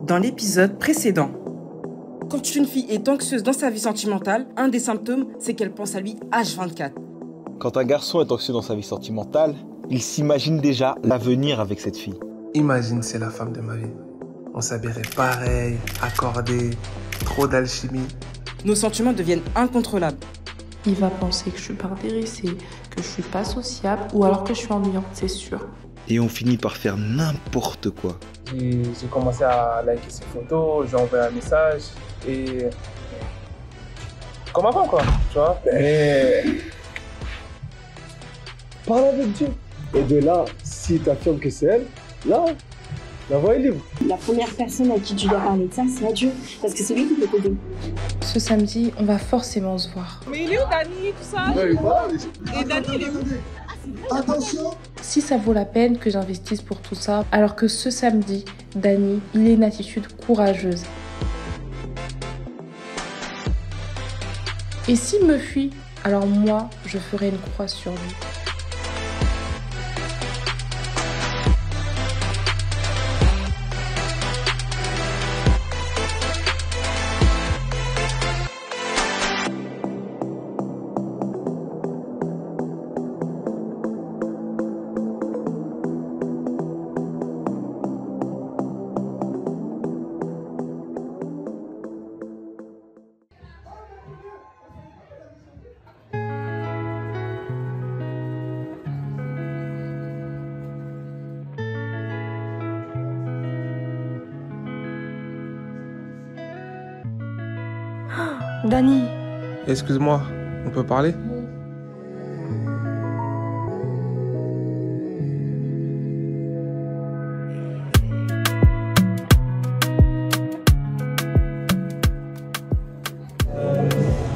dans l'épisode précédent. Quand une fille est anxieuse dans sa vie sentimentale, un des symptômes, c'est qu'elle pense à lui H24. Quand un garçon est anxieux dans sa vie sentimentale, il s'imagine déjà l'avenir avec cette fille. Imagine, c'est la femme de ma vie. On s'habillerait pareil, accordé, trop d'alchimie. Nos sentiments deviennent incontrôlables. Il va penser que je suis pas intéressée, que je suis pas sociable ou alors que je suis ennuyante, c'est sûr. Et on finit par faire n'importe quoi. J'ai commencé à liker ses photos, j'ai envoyé un message et... Comme avant quoi, tu vois. Mais... Parle avec Dieu. Et de là, si tu affirmes que c'est elle, là, la voie est libre. La première personne à qui tu dois parler de ça, c'est Dieu. Parce que c'est lui qui peut t'aider. Ce samedi, on va forcément se voir. Mais il est où Dani, tout ça? Et Dani, il est où? Attention. Si ça vaut la peine que j'investisse pour tout ça, alors que ce samedi, Dani, il a une attitude courageuse. Et s'il me fuit, alors moi, je ferai une croix sur lui. Dani. Excuse-moi, on peut parler?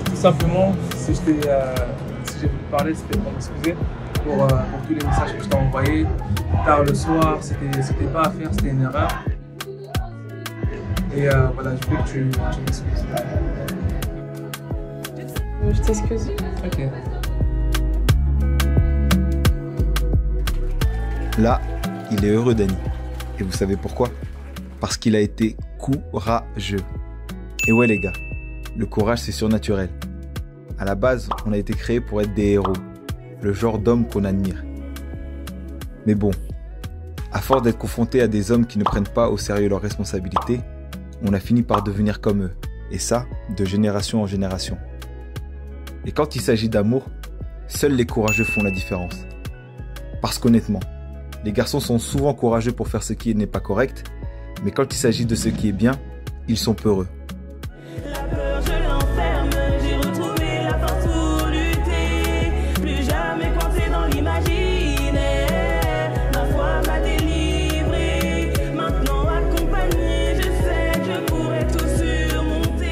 Tout simplement, si j'ai voulu te parler, c'était pour m'excuser pour tous les messages que je t'ai envoyés. Tard le soir, c'était pas à faire, c'était une erreur. Et voilà, je veux que tu m'excuses. Je t'excuse. Ok. Là, il est heureux, Dani. Et vous savez pourquoi? Parce qu'il a été courageux. Et ouais les gars, le courage c'est surnaturel. À la base, on a été créé pour être des héros, le genre d'hommes qu'on admire. Mais bon, à force d'être confronté à des hommes qui ne prennent pas au sérieux leurs responsabilités, on a fini par devenir comme eux. Et ça, de génération en génération. Et quand il s'agit d'amour, seuls les courageux font la différence. Parce qu'honnêtement, les garçons sont souvent courageux pour faire ce qui n'est pas correct, mais quand il s'agit de ce qui est bien, ils sont peureux. La peur, je l'enferme, j'ai retrouvé la force pour lutter. Plus jamais coincé dans l'imaginaire. Ma foi m'a délivré. Maintenant accompagné, je sais que je pourrai tout surmonter.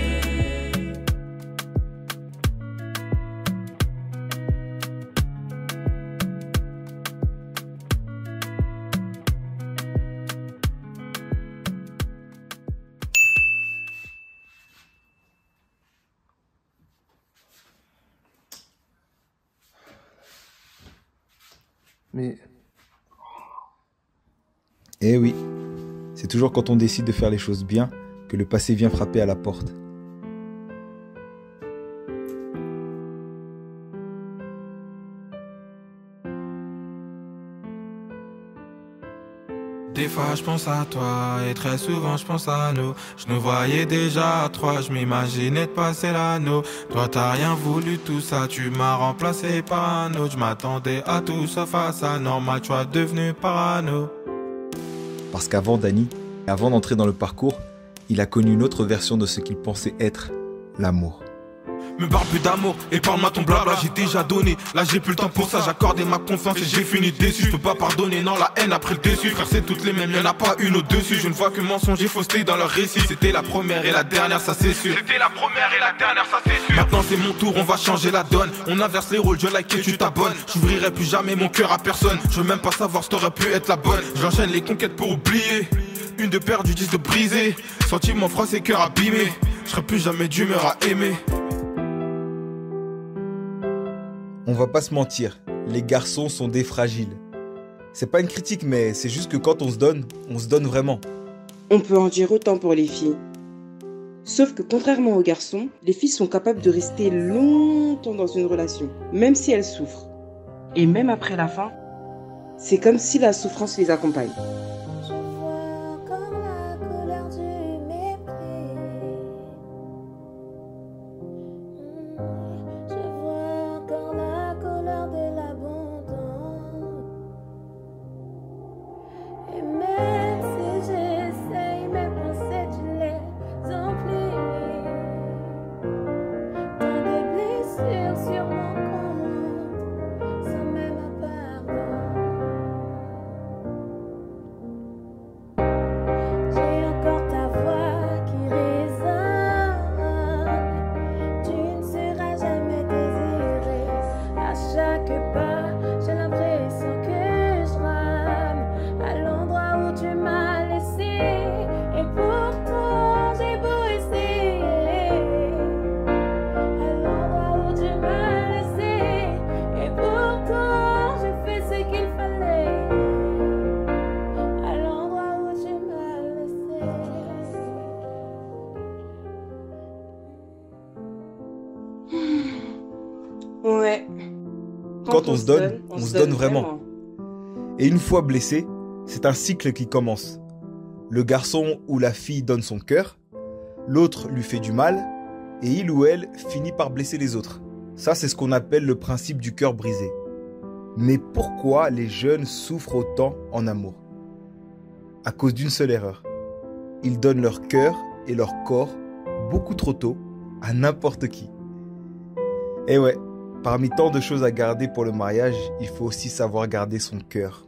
Mais Eh oui, c'est toujours quand on décide de faire les choses bien que le passé vient frapper à la porte. Des fois je pense à toi et très souvent je pense à nous. Je nous voyais déjà à trois, je m'imaginais de passer l'anneau. Toi t'as rien voulu tout ça, tu m'as remplacé par un autre. Je m'attendais à tout sauf à ça, normal tu es devenu parano. Parce qu'avant Dani, avant d'entrer dans le parcours, il a connu une autre version de ce qu'il pensait être l'amour. Me parle plus d'amour et parle-moi ton blabla, j'ai déjà donné. Là j'ai plus le temps pour ça, j'accordais ma confiance et j'ai fini déçu. Je peux pas pardonner, non la haine après le déçu. Frère c'est toutes les mêmes, y'en a pas une au-dessus. Je ne vois que mensonge et fausseté dans leur récit. C'était la première et la dernière, ça c'est sûr. C'était la première et la dernière, ça c'est sûr. Maintenant c'est mon tour, on va changer la donne. On inverse les rôles, je like et tu t'abonnes. J'ouvrirai plus jamais mon cœur à personne. Je veux même pas savoir si t'aurais pu être la bonne. J'enchaîne les conquêtes pour oublier. Une de perdue, 10 de brisé. Sentiment froissé, cœur abîmé. Je serai plus jamais d'humeur à aimer. On va pas se mentir, les garçons sont des fragiles. C'est pas une critique, mais c'est juste que quand on se donne vraiment. On peut en dire autant pour les filles. Sauf que contrairement aux garçons, les filles sont capables de rester longtemps dans une relation, même si elles souffrent. Et même après la fin, c'est comme si la souffrance les accompagne. Je vois encore la couleur du mépris. Je vois encore la couleur de l'abandon. Et même si j'essaye, mes pensées, tu les oublies. Tant de blessures sur mon compte, sans même un pardon. J'ai encore ta voix qui résonne. Tu ne seras jamais désiré. À chaque pas, j'ai l'impression que je rame à l'endroit où tu m'as laissé. Et pourtant, j'ai beau essayer. À l'endroit où tu m'as laissé. Et pourtant, j'ai fait ce qu'il fallait. À l'endroit où tu m'as laissé. Ouais. Quand on se donne vraiment. Et une fois blessé, c'est un cycle qui commence. Le garçon ou la fille donne son cœur, l'autre lui fait du mal, et il ou elle finit par blesser les autres. Ça, c'est ce qu'on appelle le principe du cœur brisé. Mais pourquoi les jeunes souffrent autant en amour? À cause d'une seule erreur. Ils donnent leur cœur et leur corps beaucoup trop tôt à n'importe qui. Et ouais, parmi tant de choses à garder pour le mariage, il faut aussi savoir garder son cœur.